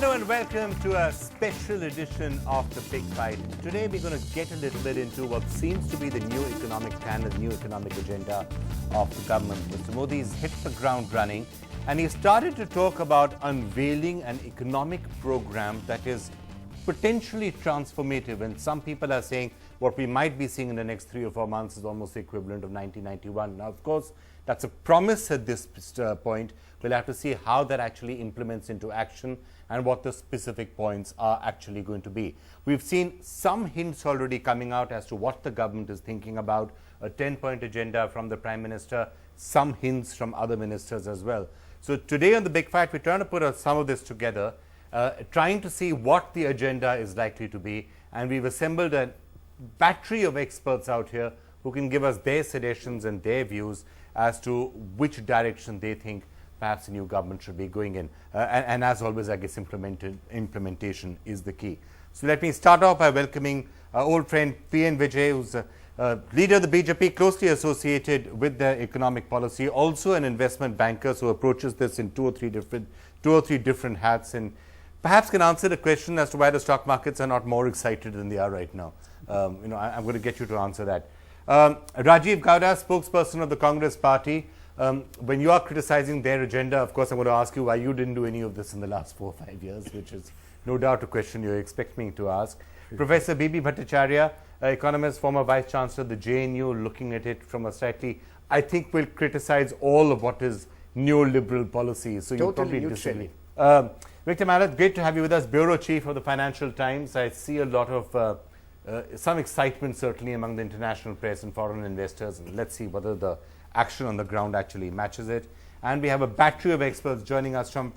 Hello and welcome to a special edition of The Big Fight. Today we're going to get a little bit into what seems to be the new economic standard, new economic agenda of the government. Mr. Modi's hit the ground running and he started to talk about unveiling an economic program that is potentially transformative, and some people are saying what we might be seeing in the next 3 or 4 months is almost the equivalent of 1991. Now, of course, that's a promise at this point. We'll have to see how that actually implements into action and what the specific points are actually going to be. We've seen some hints already coming out as to what the government is thinking about, a 10-point agenda from the Prime Minister, some hints from other ministers as well. So today on The Big Fight, we're trying to put some of this together, trying to see what the agenda is likely to be, and we've assembled a battery of experts out here who can give us their suggestions and their views as to which direction they think perhaps the new government should be going in. And as always, I guess implementation is the key. So let me start off by welcoming our old friend P.N. Vijay, who's a leader of the BJP, closely associated with their economic policy, also an investment banker, so approaches this in two or three different hats, and perhaps can answer the question as to why the stock markets are not more excited than they are right now. I'm going to get you to answer that. Rajiv Gowda, spokesperson of the Congress Party. When you are criticizing their agenda, of course, I'm going to ask you why you didn't do any of this in the last 4 or 5 years, which is no doubt a question you expect me to ask. Professor B.B. Bhattacharya, economist, former vice chancellor of the JNU, looking at it from a slightly, I think will criticize all of what is neoliberal policy. So you probably disagree. Victor Marat, great to have you with us, bureau chief of the Financial Times. I see a lot of some excitement certainly among the international press and foreign investors. And let's see whether the action on the ground actually matches it. And we have a battery of experts joining us from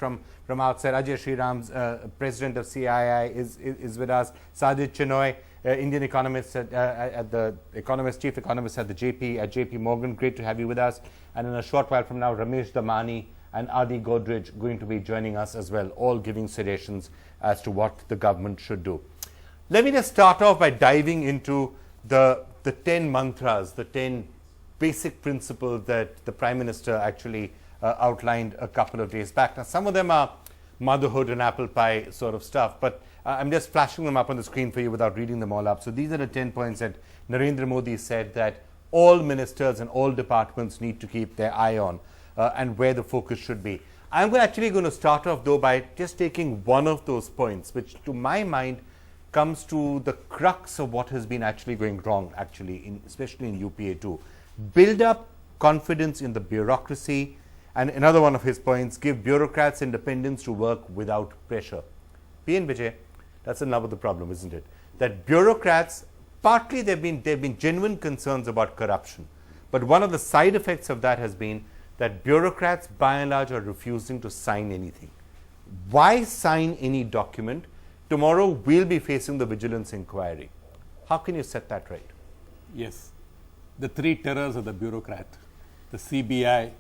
outside. Ajay Sriram's president of CII is with us. Sajid Chinoy, Indian economist chief economist at JP Morgan. Great to have you with us. And in a short while from now, Ramesh Damani and Adi Godrej going to be joining us as well, all giving suggestions as to what the government should do. Let me just start off by diving into the 10 mantras, the 10 basic principles that the Prime Minister actually outlined a couple of days back. Now, some of them are motherhood and apple pie sort of stuff, but I'm just flashing them up on the screen for you without reading them all up. So these are the 10 points that Narendra Modi said that all ministers and all departments need to keep their eye on and where the focus should be. I'm actually going to start off, though, by just taking one of those points, which to my mind comes to the crux of what has been actually going wrong, especially in UPA 2. Build up confidence in the bureaucracy, and another one of his points, give bureaucrats independence to work without pressure. P.N. Vijay, that's another problem, isn't it? That bureaucrats, partly there have been genuine concerns about corruption, but one of the side effects of that has been that bureaucrats by and large are refusing to sign anything. Why sign any document? Tomorrow we'll be facing the vigilance inquiry. How can you set that right? Yes. The three terrors of the bureaucrat, the CBI,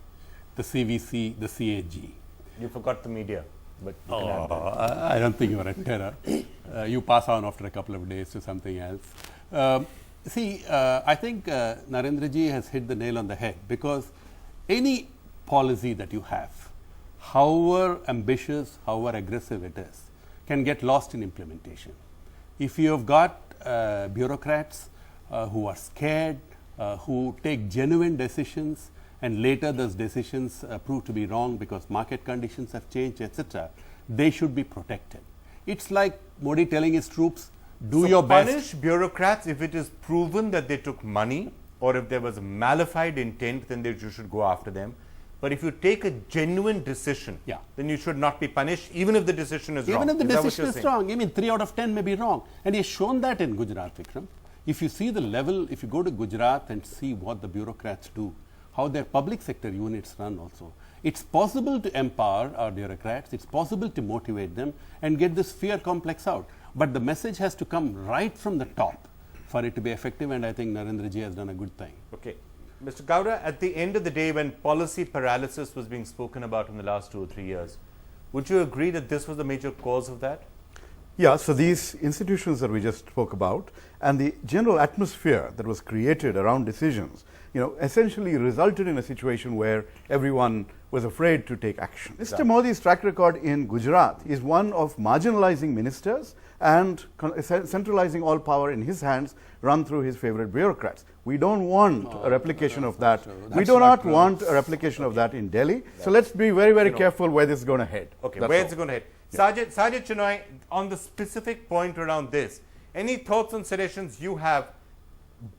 the CVC, the CAG. You forgot the media, but you can add that. I don't think you're a terror. You pass on after a couple of days to something else. I think Narendra ji has hit the nail on the head, because any policy that you have, however ambitious, however aggressive it is, can get lost in implementation. If you have got bureaucrats who are scared, who take genuine decisions, and later those decisions prove to be wrong because market conditions have changed, etc., they should be protected. It's like Modi telling his troops, do your best. Punish bureaucrats if it is proven that they took money, or if there was a malified intent, then you should go after them. But if you take a genuine decision, then you should not be punished, even if the decision is wrong. Even if the decision is wrong. I mean, 3 out of 10 may be wrong. And he has shown that in Gujarat, Vikram. If you see the level, if you go to Gujarat and see what the bureaucrats do, how their public sector units run also, it's possible to empower our bureaucrats, it's possible to motivate them and get this fear complex out. But the message has to come right from the top for it to be effective, and I think Narendra ji has done a good thing. Okay. Mr. Gowda, at the end of the day, when policy paralysis was being spoken about in the last 2 or 3 years, would you agree that this was the major cause of that? Yeah, so these institutions that we just spoke about and the general atmosphere that was created around decisions, essentially resulted in a situation where everyone was afraid to take action. Mr. Modi's track record in Gujarat is one of marginalizing ministers and centralizing all power in his hands, run through his favorite bureaucrats. We don't want a replication of that. We do not want a replication of that in Delhi. So let's be very, very careful where this is going to head. Okay, where is it going to head? Sajid Chinoy, on the specific point around this, any thoughts and suggestions you have?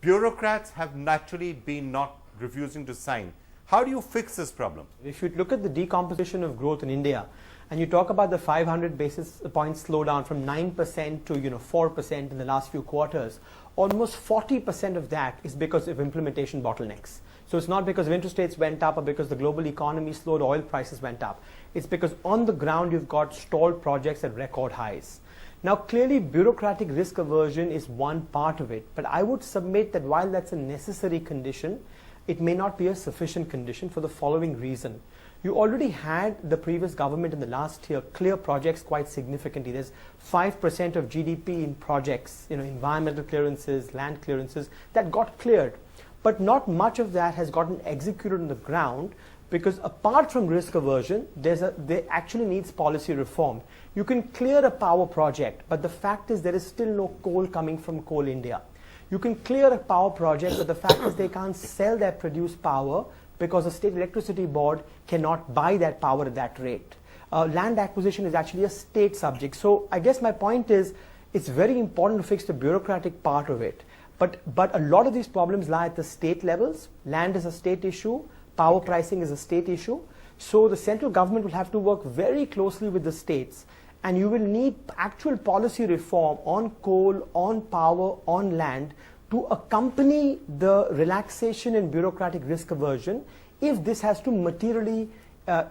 Bureaucrats have naturally been not refusing to sign. How do you fix this problem? If you look at the decomposition of growth in India, and you talk about the 500 basis points slowdown from 9% to 4% in the last few quarters, almost 40% of that is because of implementation bottlenecks. So it's not because of interest rates went up or because the global economy slowed, oil prices went up. It's because on the ground you've got stalled projects at record highs. Now clearly bureaucratic risk aversion is one part of it, but I would submit that while that's a necessary condition, it may not be a sufficient condition for the following reason. You already had the previous government in the last year clear projects quite significantly. There's 5% of GDP in projects, environmental clearances, land clearances that got cleared. But not much of that has gotten executed on the ground because apart from risk aversion, there actually needs policy reform. You can clear a power project, but the fact is there is still no coal coming from Coal India. You can clear a power project, but the fact is they can't sell their produced power because the state electricity board cannot buy that power at that rate. Land acquisition is actually a state subject. So I guess my point is it's very important to fix the bureaucratic part of it. But a lot of these problems lie at the state levels. Land is a state issue. Power pricing is a state issue. So the central government will have to work very closely with the states. And you will need actual policy reform on coal, on power, on land to accompany the relaxation in bureaucratic risk aversion if this has to materially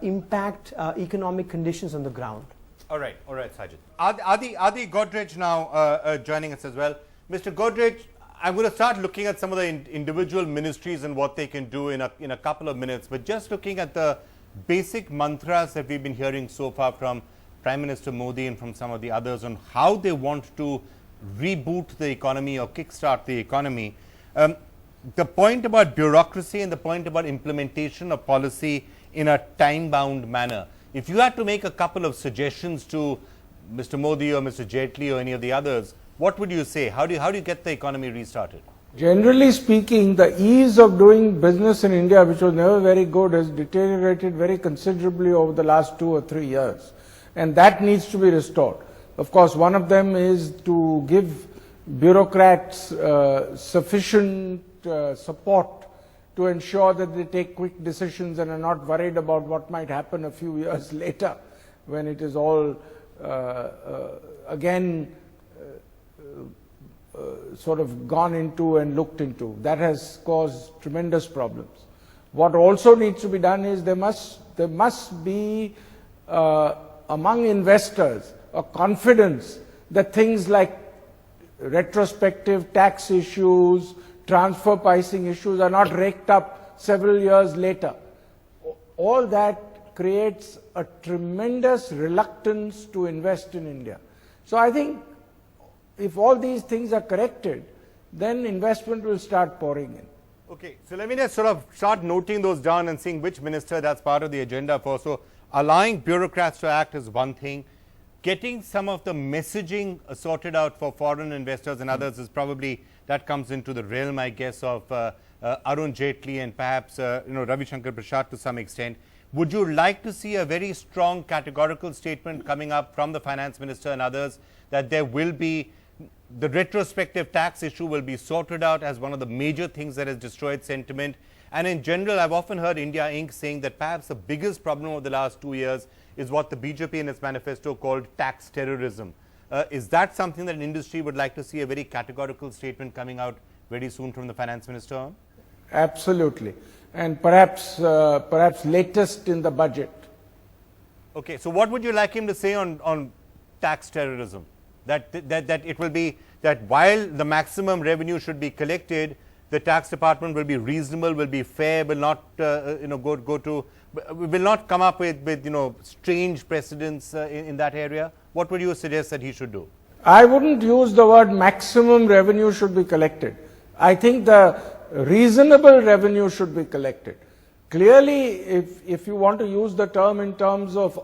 impact economic conditions on the ground. All right, Sajid. Adi Godrej now joining us as well. Mr. Godrej, I'm going to start looking at some of the individual ministries and what they can do in a couple of minutes. But just looking at the basic mantras that we've been hearing so far from Prime Minister Modi and from some of the others on how they want to reboot the economy or kickstart the economy. The point about bureaucracy and the point about implementation of policy in a time-bound manner. If you had to make a couple of suggestions to Mr. Modi or Mr. Jaitley or any of the others, what would you say? How do you get the economy restarted? Generally speaking, the ease of doing business in India, which was never very good, has deteriorated very considerably over the last 2 or 3 years. And that needs to be restored. Of course, one of them is to give bureaucrats sufficient support to ensure that they take quick decisions and are not worried about what might happen a few years later when it is all again sort of gone into and looked into. That has caused tremendous problems. What also needs to be done is there must be among investors a confidence that things like retrospective tax issues, transfer pricing issues are not raked up several years later. All that creates a tremendous reluctance to invest in India. So I think if all these things are corrected, then investment will start pouring in. Okay, so let me just sort of start noting those down and seeing which minister that's part of the agenda for. So allowing bureaucrats to act is one thing. Getting some of the messaging sorted out for foreign investors and others is probably, that comes into the realm, I guess, of Arun Jaitley and perhaps Ravi Shankar Prasad to some extent. Would you like to see a very strong categorical statement coming up from the finance minister and others that there will be, the retrospective tax issue will be sorted out as one of the major things that has destroyed sentiment? And in general, I've often heard India Inc. saying that perhaps the biggest problem over the last 2 years is what the BJP in its manifesto called tax terrorism. Is that something that an industry would like to see a very categorical statement coming out very soon from the finance minister on? Absolutely. And perhaps latest in the budget. Okay, so what would you like him to say on tax terrorism? That it will be that while the maximum revenue should be collected, the tax department will be reasonable, will be fair, will not will not come up with strange precedents in that area? What would you suggest that he should do? I wouldn't use the word maximum revenue should be collected. I think the reasonable revenue should be collected. Clearly, if you want to use the term in terms of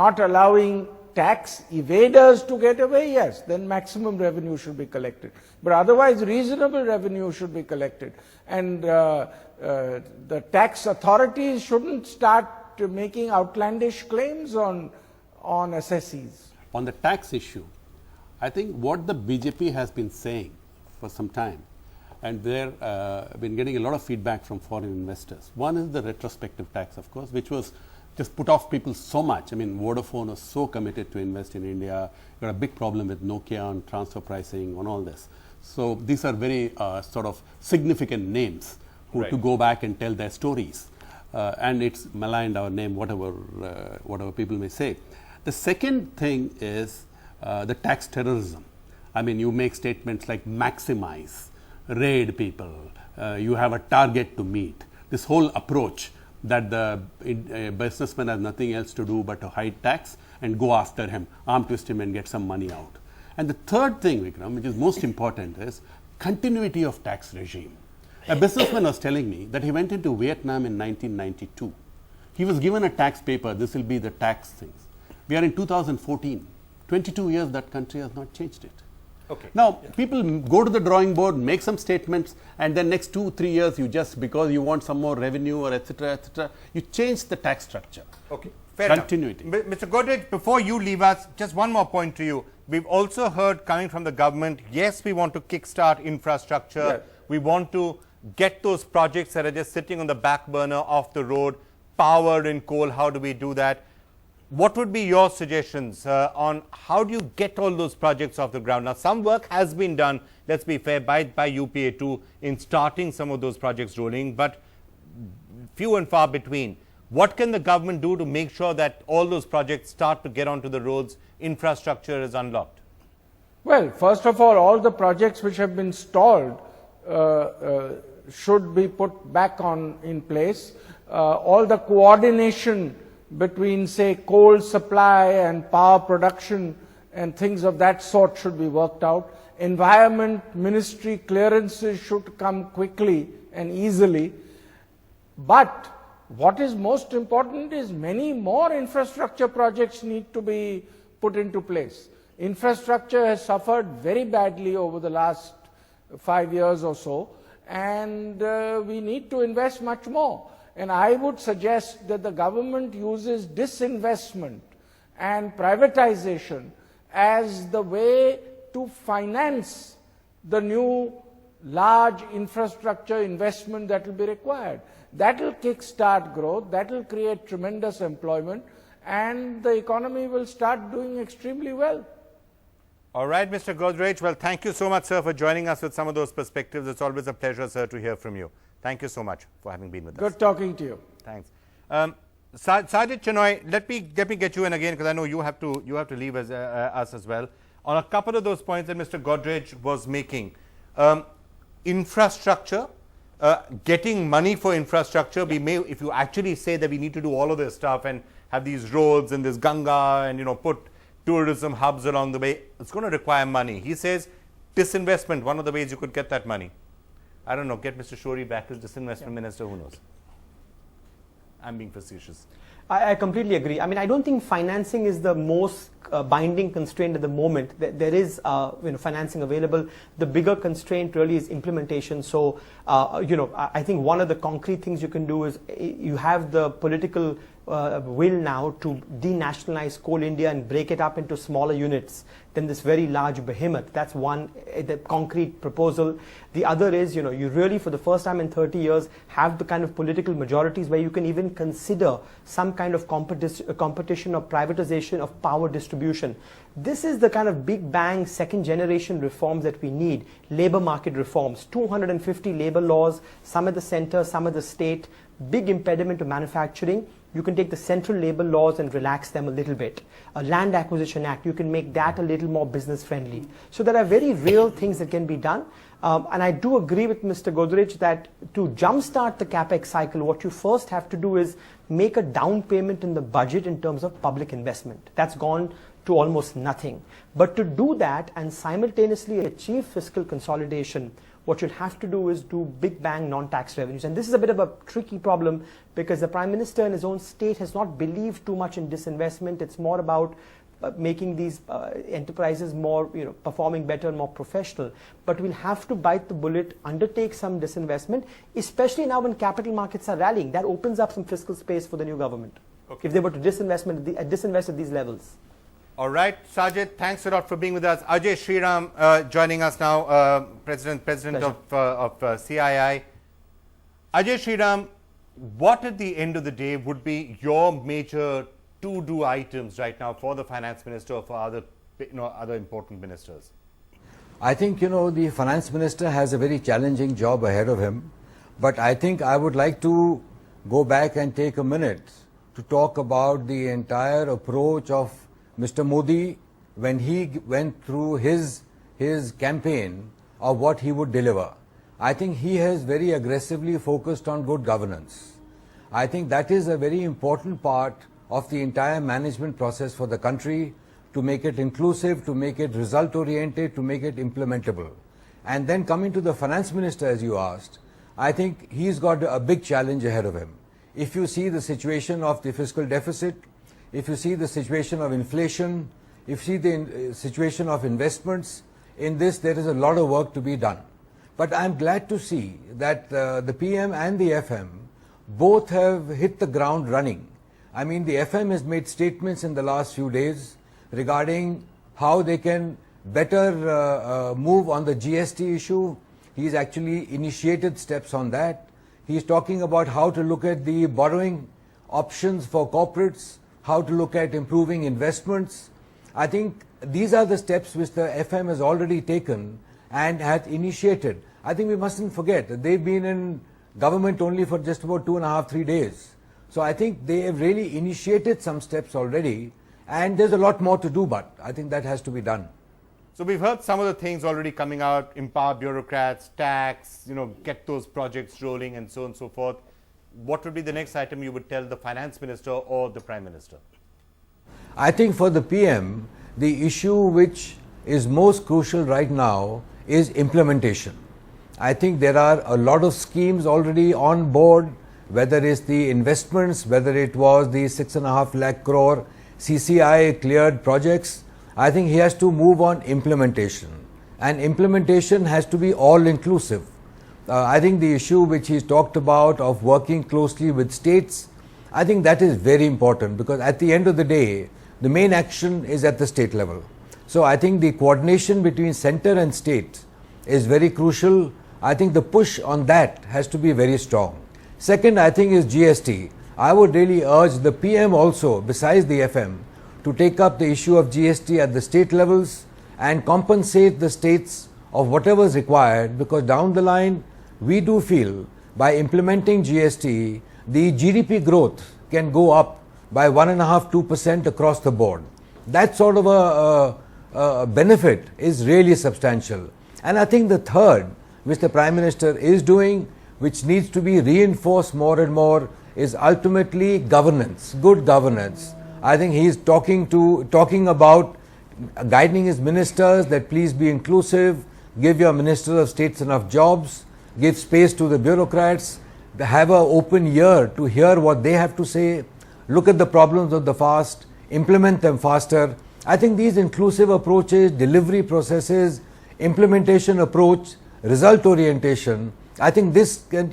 not allowing tax evaders to get away, yes, then maximum revenue should be collected. But otherwise, reasonable revenue should be collected. And the tax authorities shouldn't start making outlandish claims on assessees. On the tax issue, I think what the BJP has been saying for some time, and they've been getting a lot of feedback from foreign investors. One is the retrospective tax, of course, which was just put off people so much. I mean, Vodafone was so committed to invest in India. Got a big problem with Nokia on transfer pricing, on all this. So these are very sort of significant names who to go back and tell their stories. And it's maligned our name, whatever people may say. The second thing is the tax terrorism. I mean, you make statements like maximize, raid people, you have a target to meet. This whole approach that the businessman has nothing else to do but to hide tax and go after him, arm twist him and get some money out. And the third thing, Vikram, which is most important, is continuity of tax regime. A businessman was telling me that he went into Vietnam in 1992. He was given a tax paper, this will be the tax things. We are in 2014. 22 years that country has not changed it. Okay. Now, people go to the drawing board, make some statements, and then next 2-3 years, you just, because you want some more revenue or etc., you change the tax structure. Okay, fair continuity. enough. Mr. Godrej, before you leave us, just one more point to you. We've also heard coming from the government, yes, we want to kickstart infrastructure. Yes. We want to get those projects that are just sitting on the back burner off the road, power and coal. How do we do that? What would be your suggestions on how do you get all those projects off the ground? Now, some work has been done, let's be fair, by UPA2 in starting some of those projects rolling, but few and far between. What can the government do to make sure that all those projects start to get onto the roads, infrastructure is unlocked? Well, first of all the projects which have been stalled should be put back in place. All the coordination between, say, coal supply and power production and things of that sort should be worked out. Environment Ministry clearances should come quickly and easily. But what is most important is many more infrastructure projects need to be put into place. Infrastructure has suffered very badly over the last 5 years or so, and we need to invest much more. And I would suggest that the government uses disinvestment and privatization as the way to finance the new large infrastructure investment that will be required. That will kickstart growth, that will create tremendous employment, and the economy will start doing extremely well. All right, Mr. Godrej. Well, thank you so much, sir, for joining us with some of those perspectives. It's always a pleasure, sir, to hear from you. Thank you so much for having been with us. Good talking to you. Thanks. Sajid Chenoy, let me get you in again, because I know you have to leave us as well. On a couple of those points that Mr. Godrej was making, infrastructure, getting money for infrastructure, we may, if you actually say that we need to do all of this stuff and have these roads and this Ganga and put tourism hubs along the way, it's going to require money. He says disinvestment, one of the ways you could get that money. I don't know, get Mr. Shori back as disinvestment minister, who knows? I'm being facetious. I completely agree. I mean, I don't think financing is the most binding constraint at the moment. There is financing available. The bigger constraint really is implementation. So, I think one of the concrete things you can do is you have the political will now to denationalize Coal India and break it up into smaller units than this very large behemoth. That's one, the concrete proposal. The other is, you really for the first time in 30 years have the kind of political majorities where you can even consider some kind of competition or privatization of power distribution. This is the kind of big bang second generation reforms that we need. Labor market reforms, 250 labor laws, some at the center, some at the state, big impediment to manufacturing. you can take the central labor laws and relax them a little bit. A Land Acquisition Act, you can make that a little more business friendly. So there are very real things that can be done. And I do agree with Mr. Godrej that to jumpstart the capex cycle, what you first have to do is make a down payment in the budget in terms of public investment. That's gone to almost nothing. But to do that and simultaneously achieve fiscal consolidation, what you'll have to do is do big bang non-tax revenues. And this is a bit of a tricky problem because the Prime Minister in his own state has not believed too much in disinvestment. It's more about making these enterprises more, performing better and more professional. But we'll have to bite the bullet, undertake some disinvestment, especially now when capital markets are rallying. That opens up some fiscal space for the new government if they were to disinvest at these levels. All right, Sajid, thanks a lot for being with us. Ajay Sriram joining us now, President of CII. Ajay Sriram, what at the end of the day would be your major to-do items right now for the Finance Minister or for other important ministers? I think, the Finance Minister has a very challenging job ahead of him. But I think I would like to go back and take a minute to talk about the entire approach of Mr. Modi when he went through his campaign of what he would deliver. I think he has very aggressively focused on good governance. I think that is a very important part of the entire management process for the country, to make it inclusive, to make it result-oriented, to make it implementable. And then coming to the Finance Minister, as you asked, I think he's got a big challenge ahead of him. If you see the situation of the fiscal deficit, if you see the situation of inflation, if you see the situation of investments, in this there is a lot of work to be done. But I'm glad to see that the PM and the FM both have hit the ground running. I mean, the FM has made statements in the last few days regarding how they can better move on the GST issue. He's actually initiated steps on that. He's talking about how to look at the borrowing options for corporates, how to look at improving investments. I think these are the steps which the FM has already taken and had initiated. I think we mustn't forget that they've been in government only for just about 2.5, 3 days. So I think they have really initiated some steps already, and there's a lot more to do, but I think that has to be done. So we've heard some of the things already coming out: empower bureaucrats, tax, get those projects rolling, and so on and so forth. What would be the next item you would tell the Finance Minister or the Prime Minister? I think for the PM, the issue which is most crucial right now is implementation. I think there are a lot of schemes already on board, whether it's the investments, whether it was the 6.5 lakh crore CCI cleared projects. I think he has to move on implementation, and implementation has to be all inclusive. I think the issue which he's talked about of working closely with states, I think that is very important, because at the end of the day, the main action is at the state level. So I think the coordination between center and state is very crucial. I think the push on that has to be very strong. Second, I think, is GST. I would really urge the PM also, besides the FM, to take up the issue of GST at the state levels and compensate the states of whatever is required, because down the line, we do feel by implementing GST, the GDP growth can go up by 1.5–2% across the board. That sort of a benefit is really substantial. And I think the third, which the Prime Minister is doing, which needs to be reinforced more and more, is ultimately governance, good governance. I think he is talking about guiding his ministers that please be inclusive, give your ministers of states enough jobs, give space to the bureaucrats, have an open ear to hear what they have to say, look at the problems of the past, implement them faster. I think these inclusive approaches, delivery processes, implementation approach, result orientation, I think this can,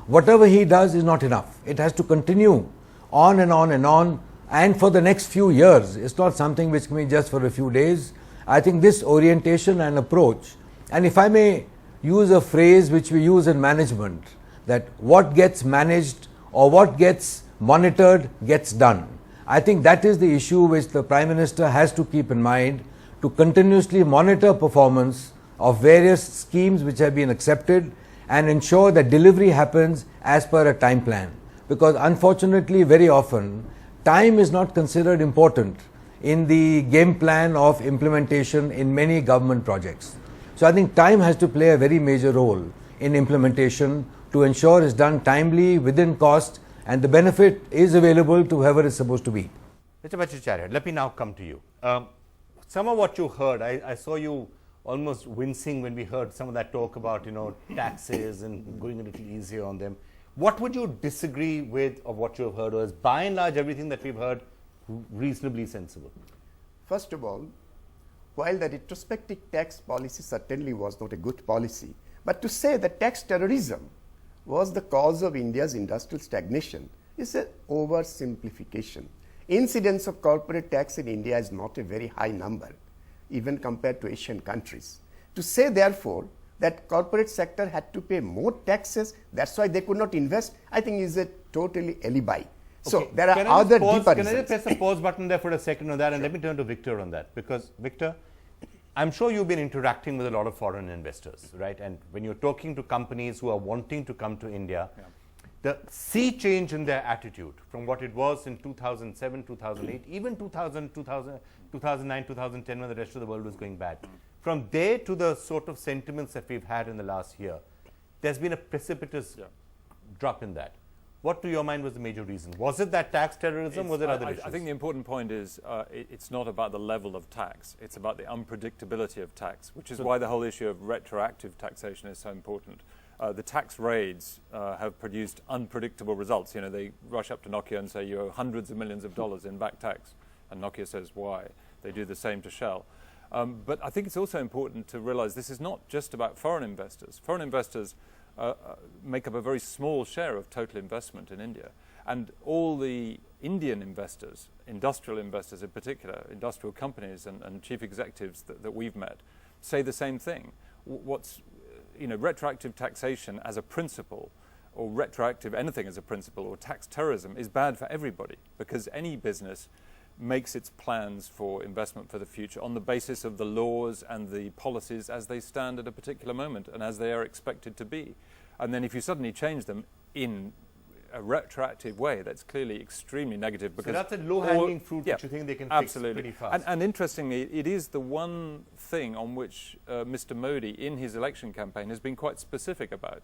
whatever he does is not enough. It has to continue on and on and on, and for the next few years. It's not something which can be just for a few days. I think this orientation and approach, and if I may use a phrase which we use in management, that what gets managed or what gets monitored gets done. I think that is the issue which the Prime Minister has to keep in mind, to continuously monitor performance of various schemes which have been accepted and ensure that delivery happens as per a time plan. because unfortunately very often time is not considered important in the game plan of implementation in many government projects. So I think time has to play a very major role in implementation to ensure it's done timely, within cost, and the benefit is available to whoever is supposed to be. Mr. Bhattacharya, let me now come to you. Some of what you heard, I saw you almost wincing when we heard some of that talk about, taxes and going a little easier on them. What would you disagree with of what you have heard, or is by and large everything that we've heard reasonably sensible? First of all, while the retrospective tax policy certainly was not a good policy, but to say that tax terrorism was the cause of India's industrial stagnation is an oversimplification. Incidence of corporate tax in India is not a very high number, even compared to Asian countries. To say, therefore, that corporate sector had to pay more taxes, that's why they could not invest, I think is a totally alibi. So there are other deeper reasons. Can I just press the pause button there for a second on that, and let me turn to Victor on that, because Victor, I'm sure you've been interacting with a lot of foreign investors, right? And when you're talking to companies who are wanting to come to India, the sea change in their attitude from what it was in 2007, 2008, even 2009, 2010, when the rest of the world was going bad. From there to the sort of sentiments that we've had in the last year, there's been a precipitous drop in that. What, to your mind, was the major reason? Was it that tax terrorism? Was it other issues? I think the important point is it's not about the level of tax. It's about the unpredictability of tax, which is why the whole issue of retroactive taxation is so important. The tax raids have produced unpredictable results. They rush up to Nokia and say, you owe hundreds of millions of dollars in back tax. And Nokia says, why? They do the same to Shell. But I think it's also important to realize this is not just about foreign investors. Foreign investors make up a very small share of total investment in India. And all the Indian investors, industrial investors in particular, industrial companies and chief executives that we've met, say the same thing. Retroactive taxation as a principle, or retroactive anything as a principle, or tax terrorism is bad for everybody, because any business makes its plans for investment for the future on the basis of the laws and the policies as they stand at a particular moment and as they are expected to be. And then if you suddenly change them in a retroactive way, that's clearly extremely negative. Because so that's a low-hanging fruit that you think they can fix pretty fast. And interestingly, it is the one thing on which Mr. Modi in his election campaign has been quite specific about.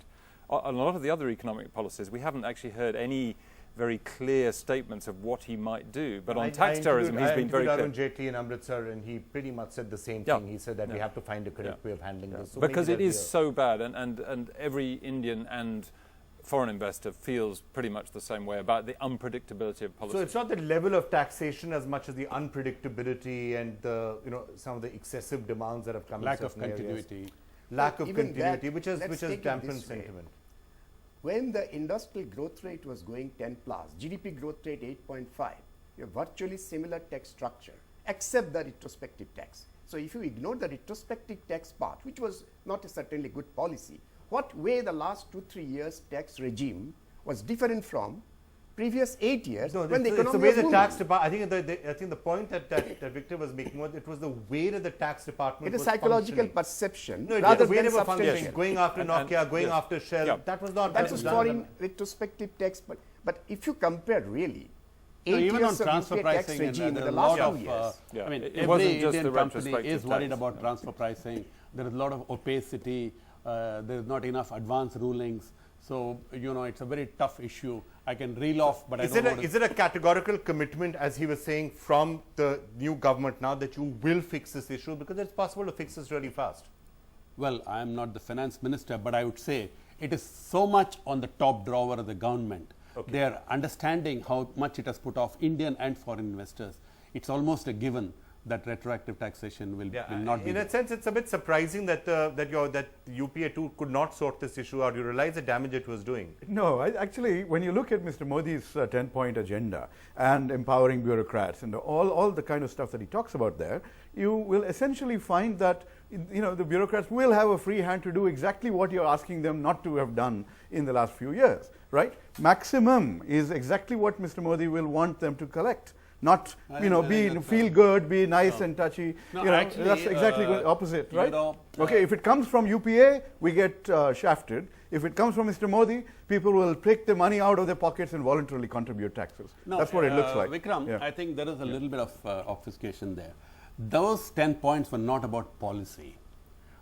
On a lot of the other economic policies, we haven't actually heard any very clear statements of what he might do. But on tax terrorism, he's been very clear. Arun Jaitley in Amritsar, and he pretty much said the same thing. He said that we have to find a correct way of handling this. So because it is so bad, and every Indian and foreign investor feels pretty much the same way about the unpredictability of policy. So it's not the level of taxation as much as the unpredictability and the some of the excessive demands that have come. Lack of continuity. Lack of continuity, which has dampened sentiment. When the industrial growth rate was going 10 plus, GDP growth rate 8.5, you have virtually similar tax structure, except the retrospective tax. So if you ignore the retrospective tax part, which was not a certainly good policy, what way the last 2-3 years tax regime was different from previous 8 years when the economy it's the way was the tax department. I think the point that Victor was making was it was the way that the tax department. It is psychological perception rather than substantial. Going after Nokia, going after Shell. That was not. That was foreign retrospective tax, but if you compare really. Even on transfer pricing, in the last 2 years. I mean, every Indian company is worried about transfer pricing. There is a lot of opacity. There is not enough advance rulings. So, it's a very tough issue. I can reel off, but is it a categorical commitment, as he was saying, from the new government now that you will fix this issue? Because it's possible to fix this really fast. Well, I am not the finance minister, but I would say it is so much on the top drawer of the government. Okay. They are understanding how much it has put off Indian and foreign investors. It's almost a given that retroactive taxation will not be. In a sense, it's a bit surprising that that UPA too could not sort this issue out. You realize the damage it was doing. No, actually, when you look at Mr. Modi's 10-point agenda and empowering bureaucrats and all the kind of stuff that he talks about there, you will essentially find that the bureaucrats will have a free hand to do exactly what you're asking them not to have done in the last few years, right? Maximum is exactly what Mr. Modi will want them to collect. not feel good, be nice and touchy. No, You know, actually, that's exactly the opposite, right? okay, if it comes from UPA, we get shafted. If it comes from Mr. Modi, people will take the money out of their pockets and voluntarily contribute taxes. No, that's what it looks like. Vikram, Yeah. I think there is a little bit of obfuscation there. Those 10 points were not about policy.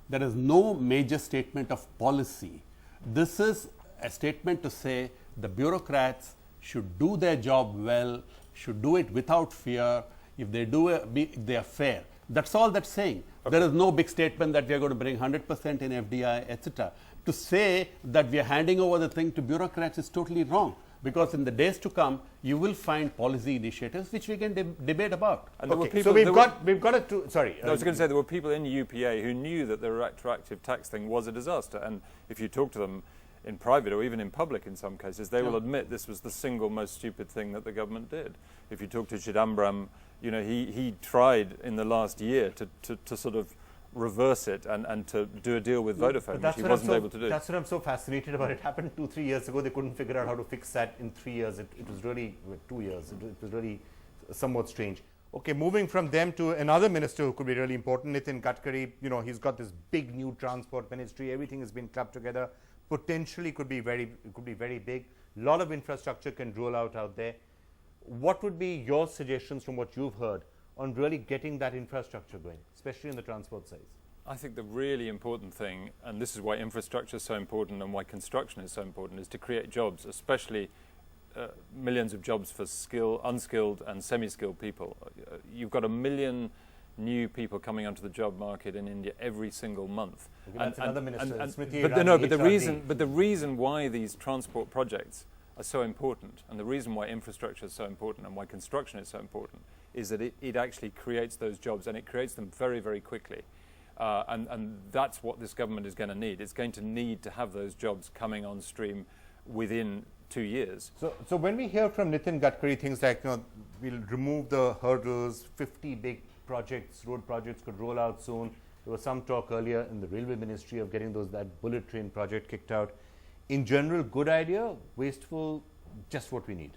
There is no major statement of policy. This is a statement to say the bureaucrats should do their job well, should do it without fear. If they do they are fair. That's all that's saying. Okay. There is no big statement that we are going to bring 100% in FDI, etc. To say that we are handing over the thing to bureaucrats is totally wrong. Because in the days to come, you will find policy initiatives which we can debate about. And there were Okay, people, so we've got it to, sorry. I was going to say there were people in UPA who knew that the retroactive tax thing was a disaster. And if you talk to them in private or even in public in some cases, they will admit this was the single most stupid thing that the government did. If you talk to Chidambaram, you know, he tried in the last year to sort of reverse it and to do a deal with Vodafone, which he wasn't able to do. That's what I'm so fascinated about. It happened 2-3 years ago. They couldn't figure out how to fix that in 3 years. It was really 2 years. It was really somewhat strange. Okay, moving from them to another minister who could be really important, Nitin Gadkari. You know, he's got this big new transport ministry. Everything has been clubbed together. Potentially could be very big. A lot of infrastructure can roll out there. What would be your suggestions from what you've heard on really getting that infrastructure going, especially in the transport side? I think the really important thing, and this is why infrastructure is so important and why construction is so important, is to create jobs, especially millions of jobs for unskilled and semi-skilled people. You've got 1 million new people coming onto the job market in India every single month. Okay, that's another minister, Smriti but Irani, the reason why these transport projects are so important, and the reason why infrastructure is so important and why construction is so important, is that it actually creates those jobs, and it creates them very, very quickly. And that's what this government is going to need. It's going to need to have those jobs coming on stream within 2 years. So when we hear from Nitin Gadkari things like, you know, we'll remove the hurdles, 50 big projects, road projects could roll out soon. There was some talk earlier in the railway ministry of getting that bullet train project kicked out. In general, good idea, wasteful, just what we need.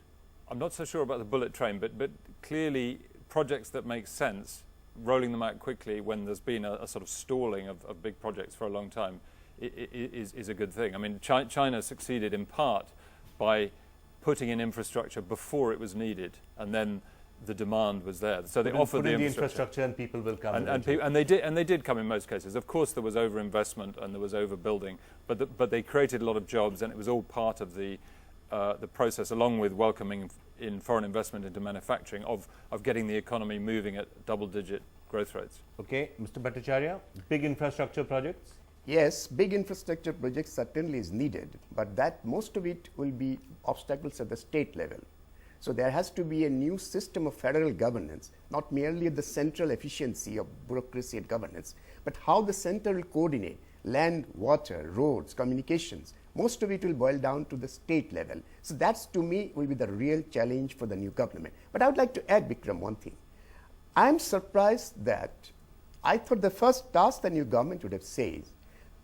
I'm not so sure about the bullet train, but clearly projects that make sense, rolling them out quickly when there's been a sort of stalling of big projects for a long time is a good thing. I mean, China succeeded in part by putting in infrastructure before it was needed, and then the demand was there. So they offered the infrastructure and people will come. And they did come in most cases. Of course, there was overinvestment and there was overbuilding, but they created a lot of jobs, and it was all part of the process, along with welcoming in foreign investment into manufacturing, of getting the economy moving at double-digit growth rates. Okay, Mr. Bhattacharya, big infrastructure projects? Yes, big infrastructure projects certainly is needed, but that most of it will be obstacles at the state level. So there has to be a new system of federal governance, not merely the central efficiency of bureaucracy and governance, but how the center will coordinate land, water, roads, communications. Most of it will boil down to the state level. So that's, to me, will be the real challenge for the new government. But I would like to add, Vikram, one thing. I'm surprised that I thought the first task the new government would have said,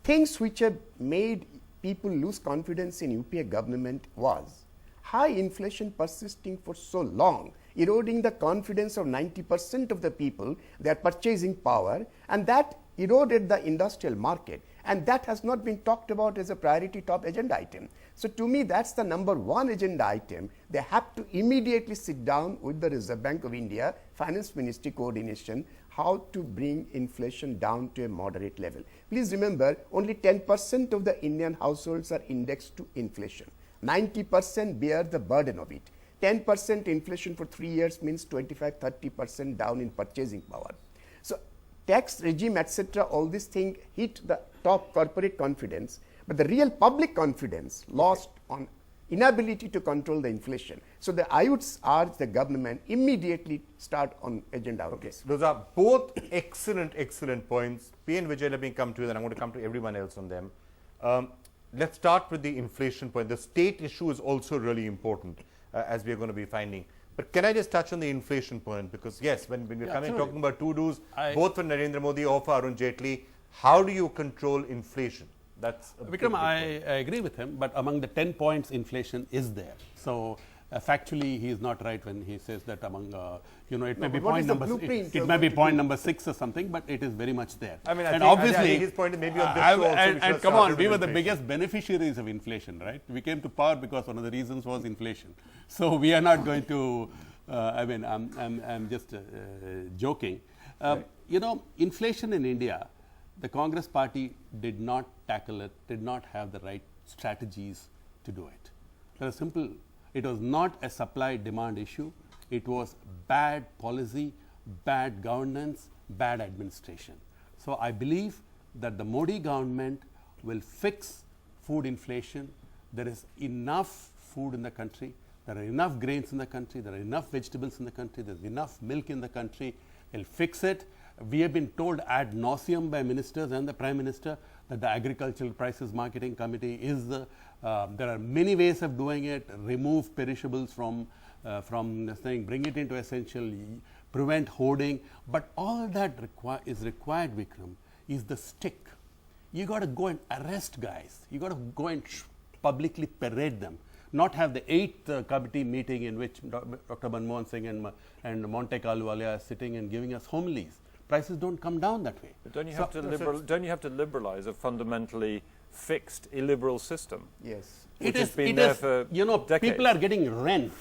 things which have made people lose confidence in UPA government was high inflation persisting for so long, eroding the confidence of 90% of the people, their purchasing power, and that eroded the industrial market. And that has not been talked about as a priority top agenda item. So to me, that's the number one agenda item. They have to immediately sit down with the Reserve Bank of India, Finance Ministry coordination, how to bring inflation down to a moderate level. Please remember, only 10% of the Indian households are indexed to inflation. 90% bear the burden of it. 10% inflation for 3 years means 25-30% down in purchasing power. So tax regime, etc., all these things hit the top corporate confidence, but the real public confidence lost on inability to control the inflation. So I would urge the government immediately start on agenda. Okay, so those are both excellent points. P. N. Vijay, let me come to you, then I'm going to come to everyone else on them. Let's start with the inflation point. The state issue is also really important, as we are going to be finding. But can I just touch on the inflation point? Because yes, when we're coming talking about to-dos, both for Narendra Modi or for Arun Jaitley, how do you control inflation? That's a Vikram, I agree with him, but among the 10 points, inflation is there. So factually, he is not right when he says that among, it may No, be but what point is the number, blueprint it of may be what to point do? number 6 or something, but it is very much there. I mean, I and think obviously, his point maybe on this I- show also, and, we should have come on, started we with were the inflation. biggest beneficiaries of inflation, right? We came to power because one of the reasons was inflation. So we are not going to, I'm just joking. Inflation in India, the Congress party did not tackle it, did not have the right strategies to do it. It was not a supply-demand issue. It was bad policy, bad governance, bad administration. So I believe that the Modi government will fix food inflation. There is enough food in the country. There are enough grains in the country. There are enough vegetables in the country. There's enough milk in the country. They'll fix it. We have been told ad nauseum by ministers and the Prime Minister that the Agricultural Prices Marketing Committee is the, there are many ways of doing it. Remove perishables from the thing, bring it into essential, prevent hoarding. But all that is required, Vikram, is the stick. You got to go and arrest guys. You got to go and publicly parade them. Not have the 8th committee meeting in which Dr. Manmohan Singh and Monte Ahluwalia are sitting and giving us homilies. Prices don't come down that way. But don't you have to liberalize a fundamentally fixed illiberal system? Yes. Which has been there for decades. People are getting rent.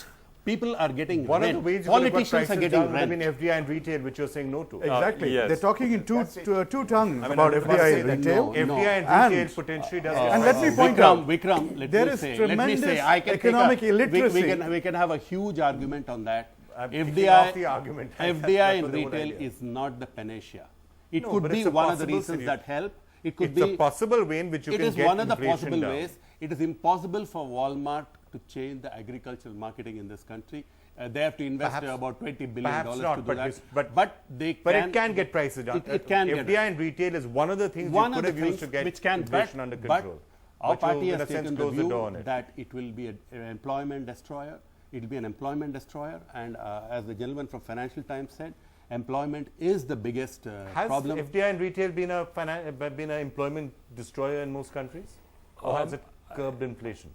People are getting One rent. of the ways you could have got Politicians are prices getting down would have rent. been FDI and retail, which you're saying no to. Exactly. yes. They're talking in two tongues I mean, about I was about to FDI say and that retail. FDI and And- retail potentially does and let me point out, Vikram, let there me is say, tremendous I can economic take a, illiteracy. we can have a huge argument on that. I'm kicking off the FDI, argument. FDI That in was the whole retail idea. is not the panacea. It No, could but be it's a one of the possible reasons solution. that help. It could It's be a possible way in which you it can is get one of the inflation possible down. ways. It is impossible for Walmart to change the agricultural marketing in this country. They have to invest Perhaps- about $20 billion Perhaps not, to do but that. this- but But it can get prices down. It can get FDI and retail is one of the things one you of could the have used things to get which can inflation under control. Our But you, party in has a sense, taken the close the view door on it. that it will be an employment destroyer. It will be an employment destroyer, and as the gentleman from Financial Times said, employment is the biggest Has problem. FDI and retail been an employment destroyer in most countries, or has it curbed inflation?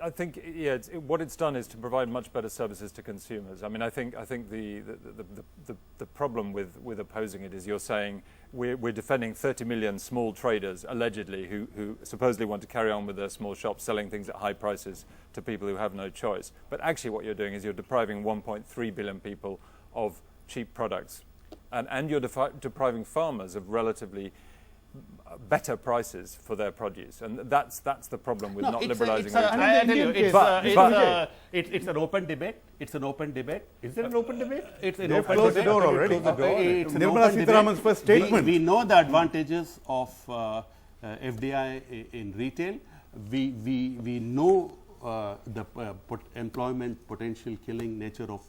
I think what it's done is to provide much better services to consumers. I mean, I think the problem with opposing it is you're saying we're defending 30 million small traders allegedly who supposedly want to carry on with their small shops selling things at high prices to people who have no choice. But actually, what you're doing is you're depriving 1.3 billion people of cheap products, and you're depriving farmers of relatively better prices for their produce, and that's the problem with not liberalising retail. I tell you, it's an open debate. It's an open debate. Is it an open debate? It's an They've open closed the debate. door already. It's an Nirmala open Sitharaman's debate. first statement. We know the advantages of FDI in retail. We know the employment potential killing nature of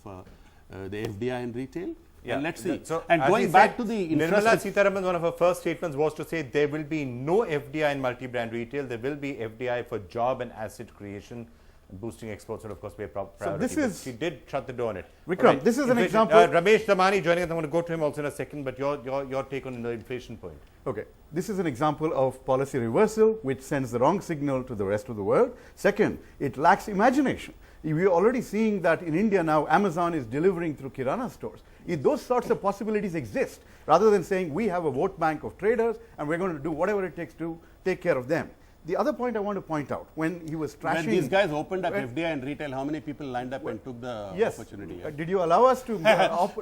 the FDI in retail. Yeah. And let's see. So, and as going he back said, to the Nirmala infrastructure. Sitharaman, one of her first statements was to say there will be no FDI in multi-brand retail. There will be FDI for job and asset creation, and boosting exports, and of course, be a priority. this But is- she did shut the door on it. Vikram, Alright, this is an inflation. example- Ramesh Damani joining us. I'm going to go to him also in a second. But your take on the inflation point. Okay, this is an example of policy reversal which sends the wrong signal to the rest of the world. Second, it lacks imagination. We are already seeing that in India now, Amazon is delivering through Kirana stores. If those sorts of possibilities exist, rather than saying we have a vote bank of traders and we're going to do whatever it takes to take care of them. The other point I want to point out, when he was trashing... When these guys opened up when- FDI and retail, how many people lined up and took the Yes. opportunity? Did you allow us to... Hold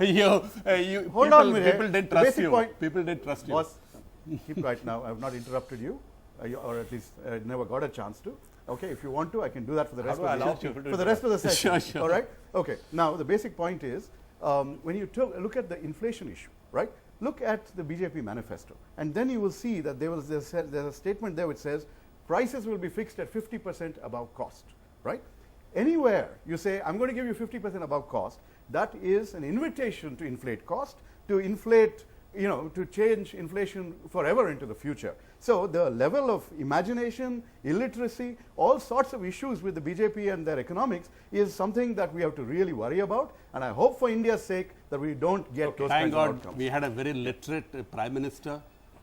Hold on a minute. People didn't The trust basic you. point- People didn't trust you. Boss, keep quiet now. I have not interrupted you, or at least never got a chance to. Okay, if you want to, I can do that for the rest do I of allow the people to for the rest of the session. Sure. All right. Okay. Now the basic point is when you look at the inflation issue, right? Look at the BJP manifesto, and then you will see that there's a statement there which says prices will be fixed at 50% above cost, right? Anywhere you say I'm going to give you 50% above cost, that is an invitation to inflate cost, to inflate, to change inflation forever into the future. So the level of imagination, illiteracy, all sorts of issues with the BJP and their economics is something that we have to really worry about. And I hope for India's sake that we don't get those Thank kinds of God outcomes. we had a very literate Prime Minister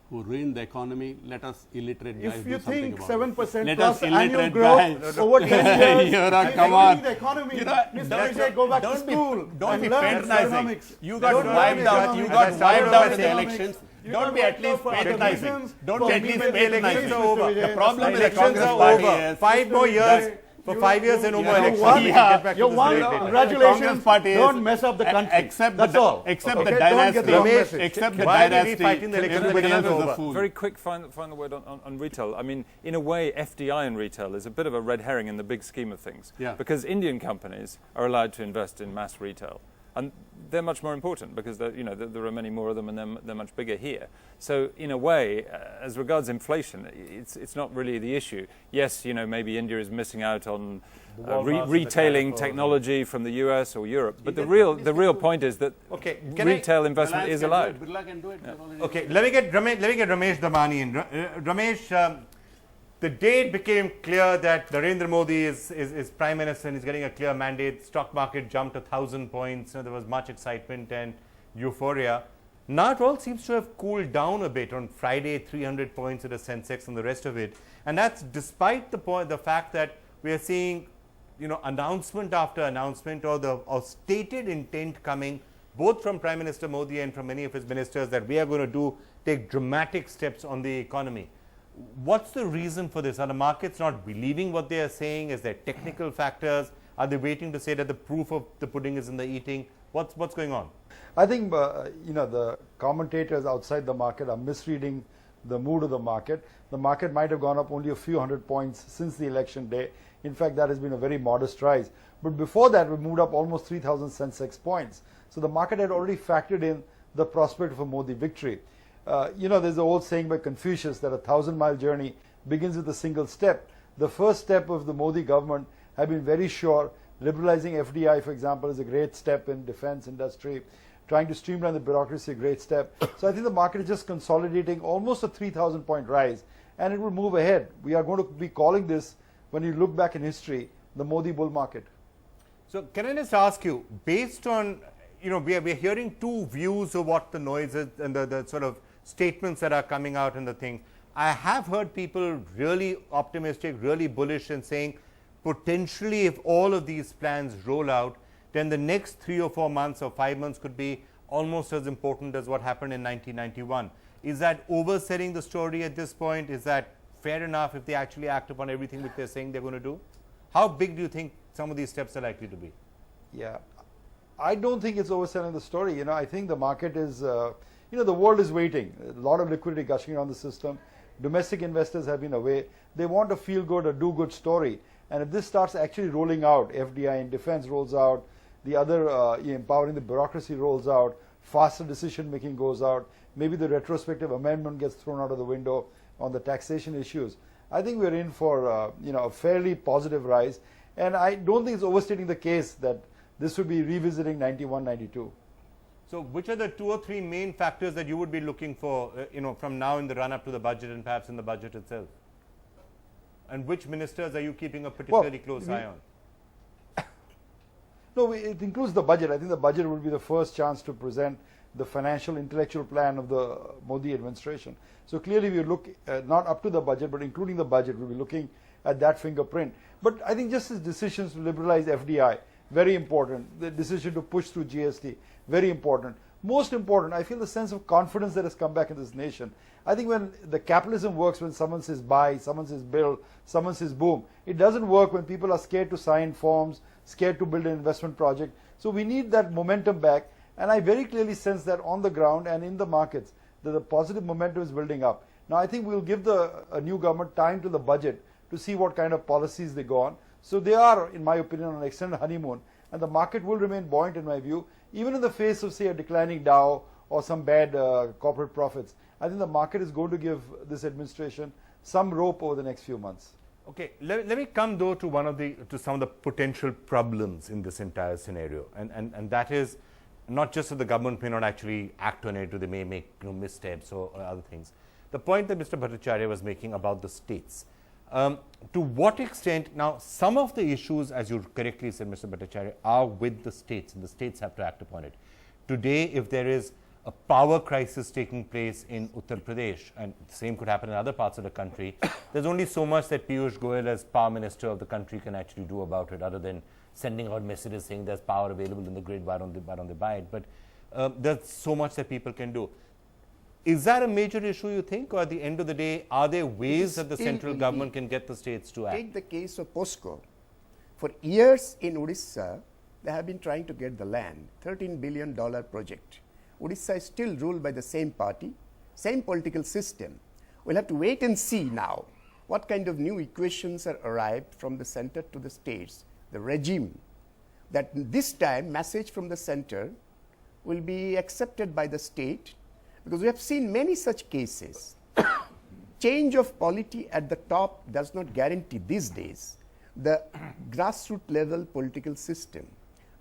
who ruined the economy. Let us illiterate guys If do you something think about it. 7% Let plus us annual illiterate growth guys. over 10 years, You know, is come ruining on. the economy. You know, Mr. don't- Vijay, go back to don't be- school. Don't and be learn patronizing. economics. You got Don't learn wiped out. economics. You As got I started wiped out by in the saying- elections. You Don't got be at wiped least out for other patronizing. reasons. Don't For be at me, least when the patronizing. elections are over. The problem with the Elections Congress are party over. is 5 more years. For 5 years, and no more you elections. won. We can get back to You this won. debate later. Congratulations. Congress party is Don't mess up the country. Except That's the, all. Except Okay, the don't dynasty. get the wrong Ramesh, message. Except the why are we dynasty. fighting the election? Everybody Can I else is over? a fool. Very quick final word on retail. I mean, in a way, FDI in retail is a bit of a red herring in the big scheme of things. Yeah. Because Indian companies are allowed to invest in mass retail. And they're much more important because there are many more of them and they're much bigger here. So in a way, as regards inflation, it's not really the issue. Yes, maybe India is missing out on retailing technology from the US or Europe, but the real point is that retail investment is allowed. Birla can do it. Okay, let me get Ramesh Damani in. Ramesh, the date became clear that Narendra Modi is Prime Minister and he's getting a clear mandate. Stock market jumped 1,000 points. There was much excitement and euphoria. Now it all seems to have cooled down a bit. On Friday, 300 points at a Sensex and the rest of it. And that's despite the fact that we are seeing, announcement after announcement or stated intent coming both from Prime Minister Modi and from many of his ministers that we are going to take dramatic steps on the economy. What's the reason for this? Are the markets not believing what they are saying? Is there technical factors? Are they waiting to say that the proof of the pudding is in the eating? What's going on? I think the commentators outside the market are misreading the mood of the market. The market might have gone up only a few hundred points since the election day. In fact, that has been a very modest rise. But before that, we moved up almost 3,000 Sensex points. So the market had already factored in the prospect of a Modi victory. There's an old saying by Confucius that a 1,000-mile journey begins with a single step. The first step of the Modi government have been very sure. Liberalizing FDI, for example, is a great step in defense industry. Trying to streamline the bureaucracy, a great step. So I think the market is just consolidating almost a 3,000-point rise, and it will move ahead. We are going to be calling this, when you look back in history, the Modi bull market. So can I just ask you, based on, we are hearing two views of what the noise is and the sort of statements that are coming out and the thing. I have heard people really optimistic, really bullish and saying potentially if all of these plans roll out, then the next 3 or 4 months or 5 months could be almost as important as what happened in 1991. Is that overselling the story at this point? Is that fair enough if they actually act upon everything which they're saying they're going to do? How big do you think some of these steps are likely to be? Yeah, I don't think it's overselling the story. I think the market is, the world is waiting. A lot of liquidity gushing around the system. Domestic investors have been away. They want a feel-good or do-good story. And if this starts actually rolling out, FDI in defense rolls out, the other empowering the bureaucracy rolls out, faster decision-making goes out, maybe the retrospective amendment gets thrown out of the window on the taxation issues. I think we're in for a fairly positive rise. And I don't think it's overstating the case that this would be revisiting 91, 92. So which are the 2 or 3 main factors that you would be looking for, from now in the run-up to the budget and perhaps in the budget itself? And which ministers are you keeping a particularly close eye on? No, it includes the budget. I think the budget will be the first chance to present the financial intellectual plan of the Modi administration. So clearly we look not up to the budget, but including the budget, we'll be looking at that fingerprint. But I think just as decisions to liberalize FDI, very important. The decision to push through GST, very important. Most important, I feel the sense of confidence that has come back in this nation. I think when the capitalism works when someone says buy, someone says build, someone says boom. It doesn't work when people are scared to sign forms, scared to build an investment project. So we need that momentum back. And I very clearly sense that on the ground and in the markets, that the positive momentum is building up. Now I think we'll give a new government time to the budget to see what kind of policies they go on. So they are, in my opinion, on an extended honeymoon. And the market will remain buoyant in my view, even in the face of, say, a declining Dow or some bad corporate profits. I think the market is going to give this administration some rope over the next few months. Okay, let me come though to some of the potential problems in this entire scenario, and that is not just that the government may not actually act on it, or they may make missteps or other things. The point that Mr. Bhattacharya was making about the states. To what extent, now some of the issues, as you correctly said, Mr. Bhattacharya, are with the states, and the states have to act upon it. Today, if there is a power crisis taking place in Uttar Pradesh, and the same could happen in other parts of the country, there's only so much that Piyush Goyal as Power Minister of the country can actually do about it, other than sending out messages saying there's power available in the grid, why don't they buy it? But there's so much that people can do. Is that a major issue, you think, or at the end of the day, are there ways that the central government can get the states to act? Take the case of POSCO. For years in Odisha, they have been trying to get the land, $13 billion project. Odisha is still ruled by the same party, same political system. We'll have to wait and see now what kind of new equations are arrived from the center to the states, the regime, that this time message from the center will be accepted by the state, because we have seen many such cases. Change of polity at the top does not guarantee these days the grassroots level political system.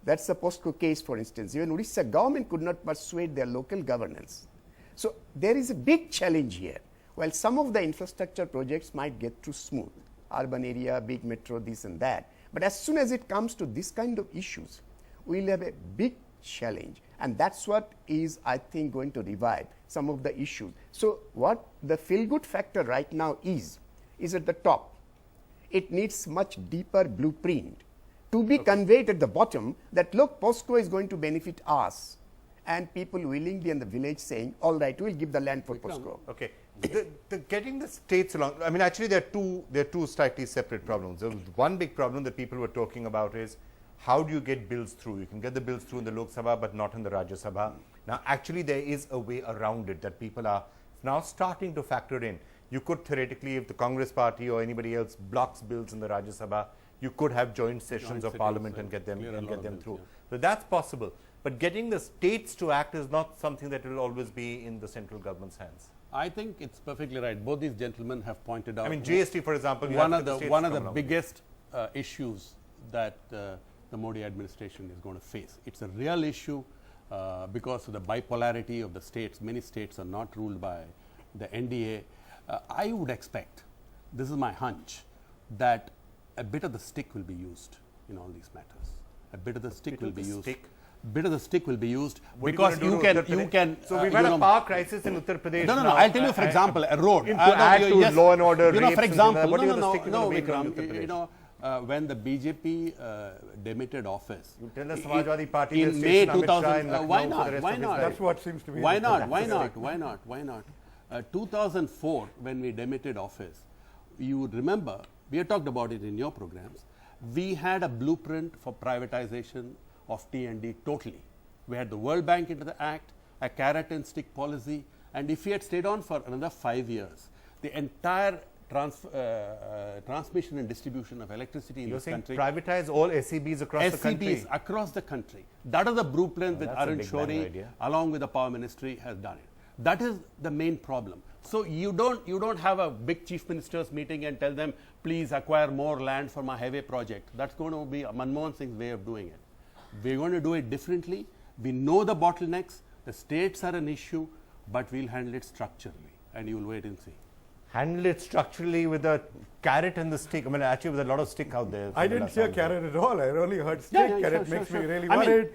That's the POSCO case, for instance. Even Odisha government could not persuade their local governance. So there is a big challenge here. While some of the infrastructure projects might get through smooth, urban area, big metro, this and that, but as soon as it comes to this kind of issues, we'll have a big challenge. And that's what is, I think, going to revive some of the issues. So what the feel-good factor right now is at the top. It needs much deeper blueprint to be conveyed at the bottom that, look, POSCO is going to benefit us. And people willingly in the village saying, all right, we'll give the land for POSCO. Okay. The getting the states along, I mean, actually, there are two slightly separate problems. The one big problem that people were talking about is, how do you get bills through? You can get the bills through in the Lok Sabha, but not in the Rajya Sabha. Now, actually, there is a way around it that people are now starting to factor in. You could theoretically, if the Congress party or anybody else blocks bills in the Rajya Sabha, you could have joint sessions of parliament and get them through. Yeah. So that's possible. But getting the states to act is not something that will always be in the central government's hands. I think it's perfectly right. Both these gentlemen have pointed out. I mean, GST, for example, one of the biggest issues that the Modi administration is going to face. It's a real issue because of the bipolarity of the states. Many states are not ruled by the NDA. I would expect, this is my hunch, that a bit of the stick will be used in all these matters. A bit of the stick will be used. Bit of the stick will be used because you can. So we've had a power crisis in Uttar Pradesh. No. I'll tell you, for example, a road. To add to law and order. For example, Vikram, when the BJP demitted office, you tell the Samajwadi Party in May 2000, why not? That's what seems to be. Why not? 2004, when we demitted office, you would remember, we had talked about it in your programs, we had a blueprint for privatization of T&D totally. We had the World Bank into the act, a carrot and stick policy, and if we had stayed on for another 5 years, the entire transmission and distribution of electricity in this country. Privatize all SEBs across the country. SEBs across the country. That is the blueprint that Arun Shourie, along with the Power Ministry, has done it. That is the main problem. So you don't have a big chief ministers meeting and tell them, please acquire more land for my highway project. That's going to be Manmohan Singh's way of doing it. We're going to do it differently. We know the bottlenecks. The states are an issue, but we'll handle it structurally, and you'll wait and see. Handle it structurally with a carrot and the stick. I mean, actually, with a lot of stick out there. I didn't hear carrot at all. I only heard stick, and it makes me really worried.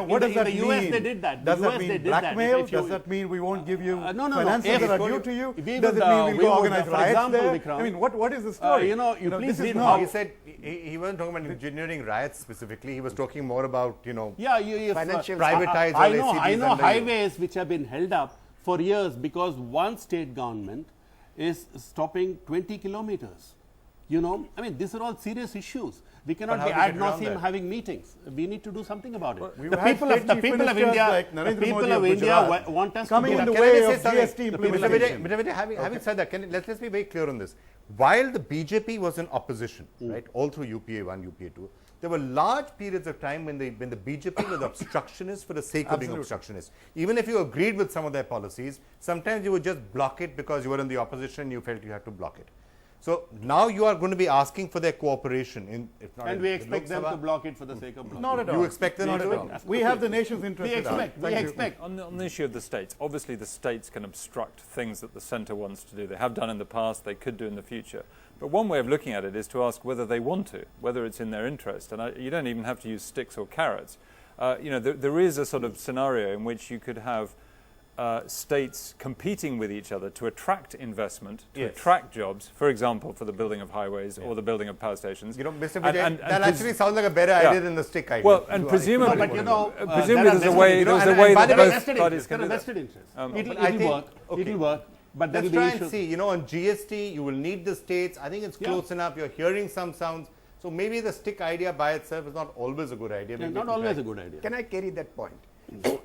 What does that mean? US, they did that. Does that mean blackmail? Does that mean we won't give you finances that are due to you? Does it mean we'll go organize riots there? I mean, what is the story? You please read how he said he wasn't talking about engineering riots specifically. He was talking more about financial privatize. I know highways which have been held up for years because one state government is stopping 20 kilometers. I mean, these are all serious issues. We cannot be ad nauseum having meetings. We need to do something about it. The people of India want us coming to in the way of GST implementation. But having said that, let's be very clear on this. While the BJP was in opposition, right, all through UPA 1, UPA 2, there were large periods of time when the BJP was obstructionist for the sake of being obstructionist. Even if you agreed with some of their policies, sometimes you would just block it because you were in the opposition and you felt you had to block it. So now you are going to be asking for their cooperation. And we expect them to block it for the sake of blocking. Not at all. You expect them to do it? We have the nation's interest. We expect. On the issue of the states, obviously the states can obstruct things that the centre wants to do. They have done in the past, they could do in the future. But one way of looking at it is to ask whether they want to, whether it's in their interest. And you don't even have to use sticks or carrots. There is a sort of scenario in which you could have states competing with each other to attract investment, to Yes. attract jobs, for example, for the building of highways or the building of power stations. You know, Mr. And- Vijay, and that pres- actually sounds like a better Yeah. idea than the stick idea. Well, and presumably, No, but you know, presumably there are there's a way, you know, there's a and way by the that way, both vested parties interest. can There do are that. vested interests. but It'll I think- work. okay. It'll work. But there Let's will try be and issues. see. You know, on GST, you will need the states. I think it's Yeah. close enough. You're hearing some sounds. So maybe the stick idea by itself is not always a good idea. Yeah, Maybe not we always try. a good idea. Can I carry that point?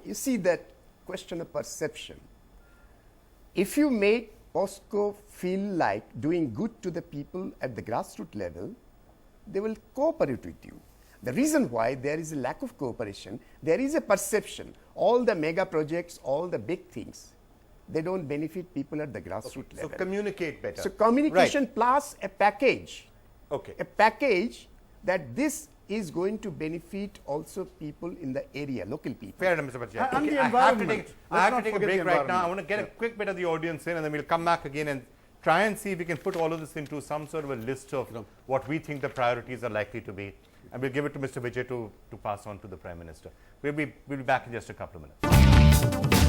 You see that question of perception. If you make POSCO feel like doing good to the people at the grassroots level, they will cooperate with you. The reason why there is a lack of cooperation, there is a perception. All the mega projects, all the big things, they don't benefit people at the grassroots So level. communicate better. So communication plus a package. Okay. A package that this is going to benefit also people in the area, local people. Fair enough, Mr. Bhattacharya. And the I have to environment. take, I Let's have to not take a forget break the right now. I environment. want to get a quick bit of the audience in, and then we'll come back again and try and see if we can put all of this into some sort of a list of what we think the priorities are likely to be. And we'll give it to Mr. Vijay to pass on to the Prime Minister. We'll be back in just a couple of minutes.